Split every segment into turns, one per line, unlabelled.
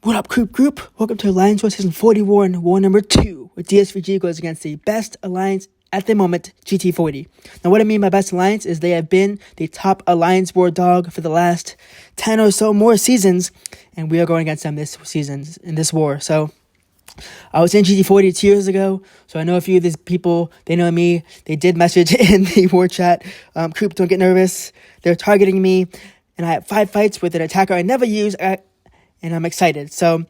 What up, group? Welcome to Alliance War Season 40 War and War number 2, where DSVG goes against the best alliance at the moment, GT40. Now, what I mean by best alliance is they have been the top alliance war dog for the last 10 or so more seasons, and we are going against them this season in this war. So, I was in GT40 2 years ago, so I know a few of these people, they know me. They did message in the war chat, Coop, don't get nervous. They're targeting me, and I had 5 fights with an attacker I never use, and I'm excited. So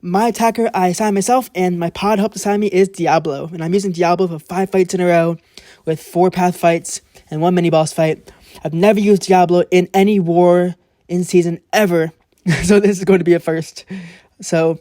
my attacker I assigned myself, and my pod helped assign me is Diablo. And I'm using Diablo for 5 fights in a row with 4 path fights and 1 mini boss fight. I've never used Diablo in any war in season ever. So this is going to be a first. So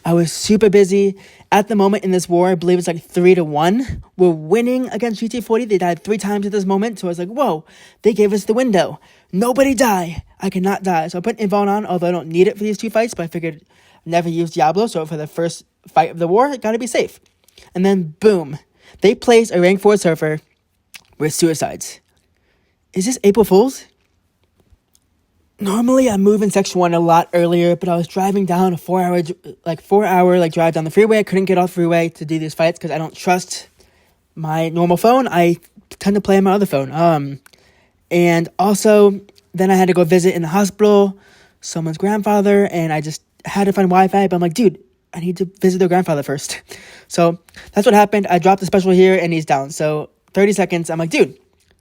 I was super busy. At the moment in this war, I believe it's like 3-1. We're winning against GT40. They died 3 times at this moment. So I was like, whoa, they gave us the window. Nobody die. I cannot die. So I put Invuln on, although I don't need it for these 2 fights, but I figured I'd never use Diablo. So for the first fight of the war, it got to be safe. And then boom, they place a rank 4 surfer with suicides. Is this April Fool's? Normally, I move in Section 1 a lot earlier, but I was driving down a 4-hour drive down the freeway. I couldn't get off the freeway to do these fights because I don't trust my normal phone. I tend to play on my other phone. And also, then I had to go visit in the hospital someone's grandfather, and I just had to find Wi-Fi, but I'm like, dude, I need to visit their grandfather first. So that's what happened. I dropped the special here, and he's down. So 30 seconds, I'm like, dude,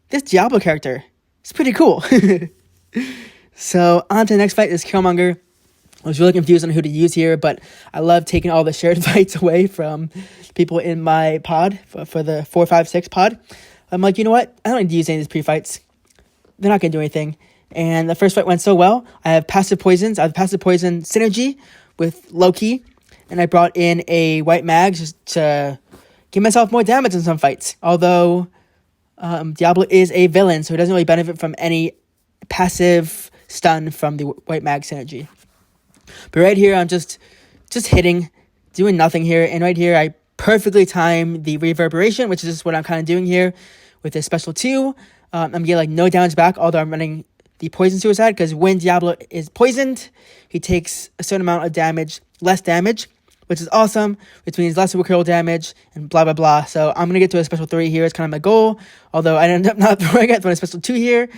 this Diablo character is pretty cool. So on to the next fight is Killmonger. I was really confused on who to use here, but I love taking all the shared fights away from people in my pod for the 4, 5, 6 pod. I'm like, you know what? I don't need to use any of these pre-fights. They're not going to do anything. And the first fight went so well. I have passive poisons. I have passive poison synergy with Loki. And I brought in a white mag just to give myself more damage in some fights. Although Diablo is a villain, so he doesn't really benefit from any passive stun from the white mag synergy. But right here, I'm just hitting, doing nothing here. And right here, I perfectly time the reverberation, which is just what I'm kind of doing here with this special 2. I'm getting like no damage back, although I'm running the poison suicide, because when Diablo is poisoned, he takes a certain amount of damage, less damage, which is awesome, which means less recurrent damage, and blah, blah, blah. So I'm going to get to a special 3 here. It's kind of my goal, although I ended up not throwing it, throwing a special 2 here.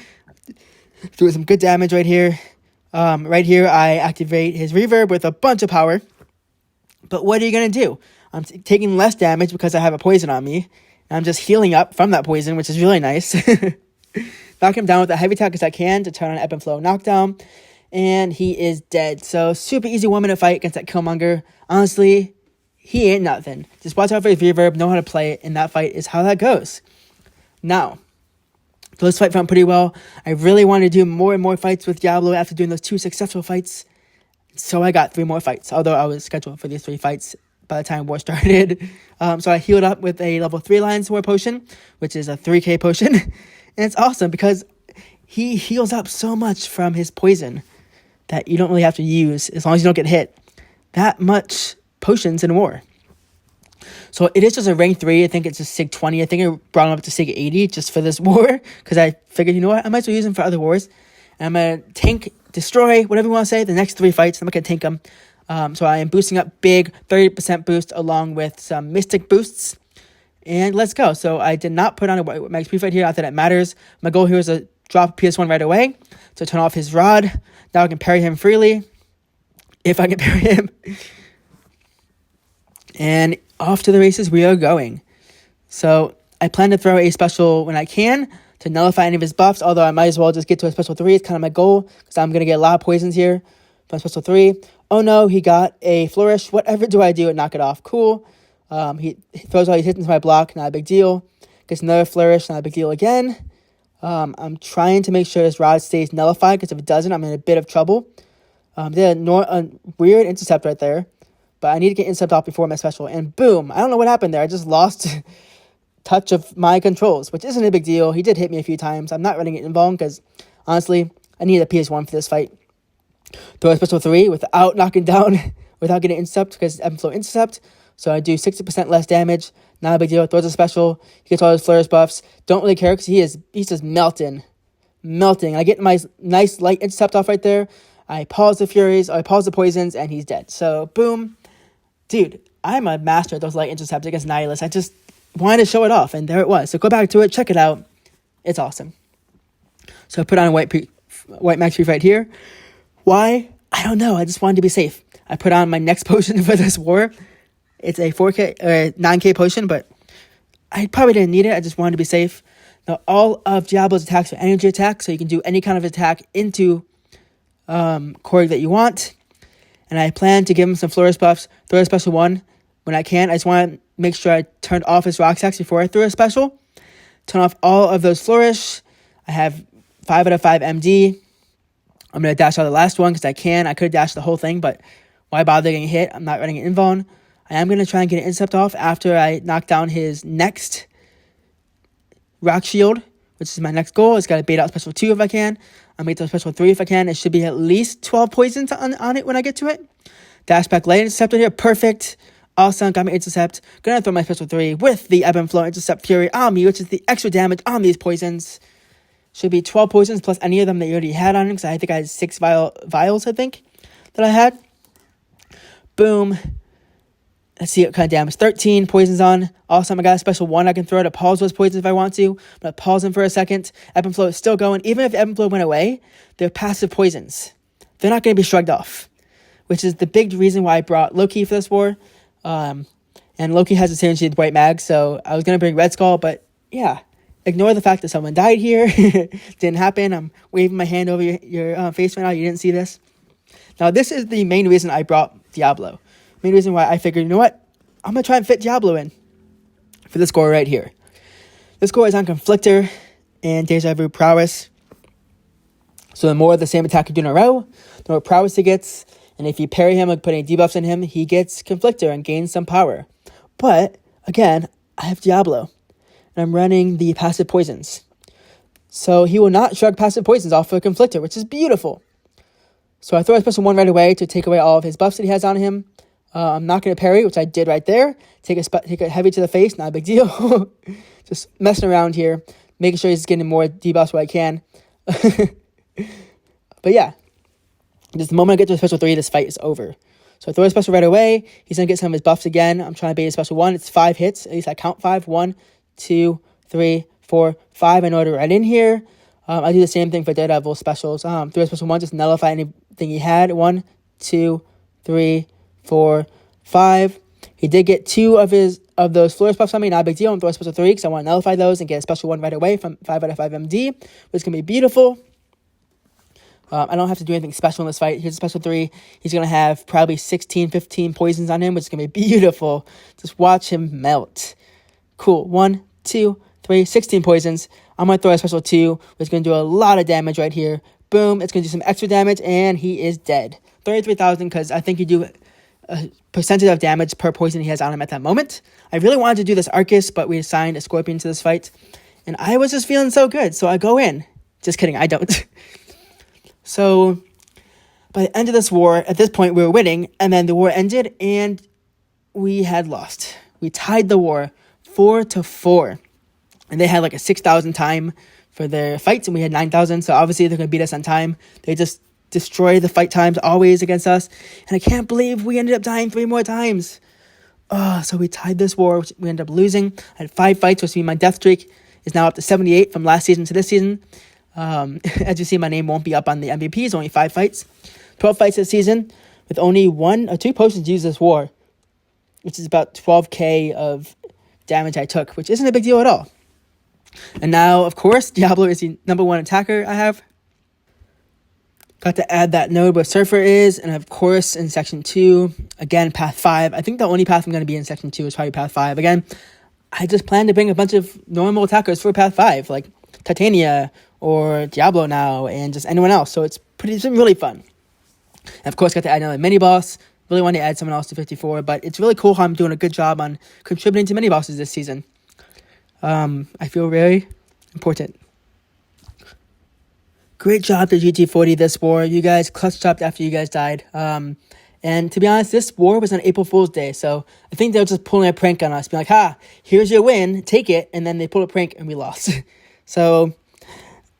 Doing some good damage right here. Right here, I activate his reverb with a bunch of power. But what are you going to do? I'm taking less damage because I have a poison on me. And I'm just healing up from that poison, which is really nice. Knock him down with a heavy attack as I can to turn on ebb and flow knockdown. And he is dead. So super easy 1-minute fight against that Killmonger. Honestly, he ain't nothing. Just watch out for his reverb, know how to play it, and that fight is how that goes. Now, this fight went pretty well. I really wanted to do more and more fights with Diablo after doing those 2 successful fights. So I got 3 more fights, although I was scheduled for these 3 fights by the time war started. So I healed up with a level 3 Lion's War potion, which is a 3k potion. And it's awesome because he heals up so much from his poison that you don't really have to use, as long as you don't get hit, that much potions in war. So it is just a rank 3. I think it's a Sig 20. I think I brought him up to Sig 80 just for this war, because I figured, you know what, I might as well use him for other wars. And I'm going to tank, destroy, whatever you want to say, the next 3 fights. I'm not going to tank them. So I am boosting up big, 30% boost along with some mystic boosts. And let's go. So I did not put on a white max pre-fight here. Not that it matters. My goal here is to drop PS1 right away. So turn off his rod. Now I can parry him freely, if I can parry him. And off to the races we are going. So I plan to throw a special when I can to nullify any of his buffs, although I might as well just get to a special 3. It's kind of my goal, because I'm going to get a lot of poisons here from special 3. Oh no, he got a flourish. Whatever do I do and knock it off? Cool. He throws all these hits into my block, not a big deal. Gets another flourish, not a big deal again. I'm trying to make sure this rod stays nullified, because if it doesn't, I'm in a bit of trouble. Did a weird intercept right there, but I need to get intercept off before my special. And boom, I don't know what happened there. I just lost touch of my controls, which isn't a big deal. He did hit me a few times. I'm not running it in Invuln, because honestly, I need a PS1 for this fight. Throw a special 3 without knocking down, without getting intercept, because ebb and flow intercept. So I do 60% less damage. Not a big deal. Throws a special. He gets all his flourish buffs. Don't really care because he's just melting. I get my nice light intercept off right there. I pause the furies, I pause the poisons, and he's dead. So, boom. Dude, I'm a master of those light intercepts against Annihilus. I just wanted to show it off, and there it was. So go back to it, check it out. It's awesome. So I put on a white max brief right here. Why? I don't know. I just wanted to be safe. I put on my next potion for this war. It's a 4K or 9K potion, but I probably didn't need it. I just wanted to be safe. Now, all of Diablo's attacks are energy attacks, so you can do any kind of attack into Korg that you want. And I plan to give him some flourish buffs, throw a special one when I can. I just want to make sure I turned off his rock stacks before I threw a special. Turn off all of those flourish. I have 5 out of 5 MD. I'm going to dash out the last one because I can. I could have dashed the whole thing, but why bother getting hit? I'm not running an invuln. I am going to try and get an intercept off after I knock down his next rock shield, which is my next goal. It's got to bait out special 2 if I can. I'll make the special 3 if I can. It should be at least 12 poisons on it when I get to it. Dash back light interceptor here. Perfect. Awesome. Got my intercept. Gonna throw my special 3 with the ebb and flow intercept fury on me, which is the extra damage on these poisons. Should be 12 poisons plus any of them that you already had on him, because I think I had 6 vials, I think, that I had. Boom. Let's see what kind of damage. 13 poisons on. Awesome. I got a special 1 I can throw to pause those poisons if I want to. I'm going to pause them for a second. Ebb and flow is still going. Even if ebb and flow went away, they're passive poisons. They're not going to be shrugged off, which is the big reason why I brought Loki for this war. And Loki has a synergy with White Mag, so I was going to bring Red Skull, but yeah. Ignore the fact that someone died here. Didn't happen. I'm waving my hand over your face right now. You didn't see this. Now, this is the main reason I brought Diablo. Main reason why I figured, you know what? I'm going to try and fit Diablo in for this Gorr right here. This Gorr is on conflictor and Deja prowess. So the more of the same attack you do in a row, the more prowess he gets. And if you parry him, like put any debuffs in him, he gets conflictor and gains some power. But, again, I have Diablo. And I'm running the passive poisons. So he will not shrug passive poisons off of conflictor, which is beautiful. So I throw a special 1 right away to take away all of his buffs that he has on him. I'm not going to parry, which I did right there. Take a heavy to the face, not a big deal. Just messing around here, making sure he's getting more debuffs where I can. But yeah, just the moment I get to a special 3, this fight is over. So I throw a special right away. He's going to get some of his buffs again. I'm trying to bait a special 1. It's 5 hits. At least I count 5. 1, 2, 3, 4, 5 in order right in here. I do the same thing for Daredevil specials. Throw a special 1, just nullify anything he had. 1, 2, 3, 4, 5. He did get 2 of those flourish buffs on me. Not a big deal. I'm throwing a special 3 because I want to nullify those and get a special 1 right away from 5 out of 5 MD, which is going to be beautiful. I don't have to do anything special in this fight. Here's a special 3. He's going to have probably 16, 15 poisons on him, which is going to be beautiful. Just watch him melt. Cool. 1, 2, 3, 16 poisons. I'm going to throw a special 2, which is going to do a lot of damage right here. Boom. It's going to do some extra damage, and he is dead. 33,000, because I think you do a percentage of damage per poison he has on him at that moment. I really wanted to do this Arcus, but we assigned a Scorpion to this fight, and I was just feeling so good, so I go in. Just kidding, I don't. So, by the end of this war, at this point, we were winning, and then the war ended, and we had lost. We tied the war 4-4. And they had like a 6,000 time for their fights, and we had 9,000. So obviously they're going to beat us on time. They just destroy the fight times always against us. And I can't believe we ended up dying 3 more times. So we tied this war, which we ended up losing. I had 5 fights, which means my death streak is now up to 78 from last season to this season. As you see, my name won't be up on the MVPs, only 5 fights. 12 fights this season with only 1 or 2 potions used this war, which is about 12k of damage I took, which isn't a big deal at all. And now, of course, Diablo is the number 1 attacker I have. Got to add that node where Surfer is, and of course, in Section 2, again, Path 5. I think the only path I'm going to be in Section 2 is probably Path 5. Again, I just plan to bring a bunch of normal attackers for Path 5, like Titania or Diablo now, and just anyone else. So it's been really fun. And of course, got to add another mini-boss. Really wanted to add someone else to 54, but it's really cool how I'm doing a good job on contributing to mini-bosses this season. I feel very important. Great job to GT40 this war. You guys clutched up after you guys died. And to be honest, this war was on April Fool's Day, so I think they were just pulling a prank on us, being like, here's your win, take it, and then they pulled a prank and we lost. So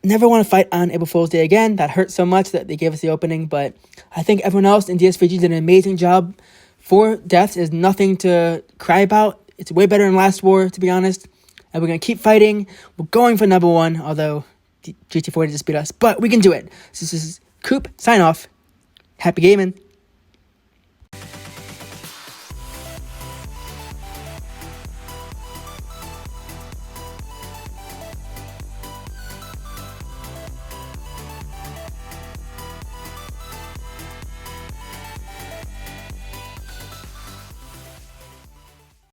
Never want to fight on April Fool's Day again. That hurt so much that they gave us the opening, but I think everyone else in DSVG did an amazing job. 4 deaths is nothing to cry about. It's way better than last war, to be honest. And we're going to keep fighting. We're going for number 1, although GT40 just beat us. But we can do it. So this is Coop, sign off. Happy gaming.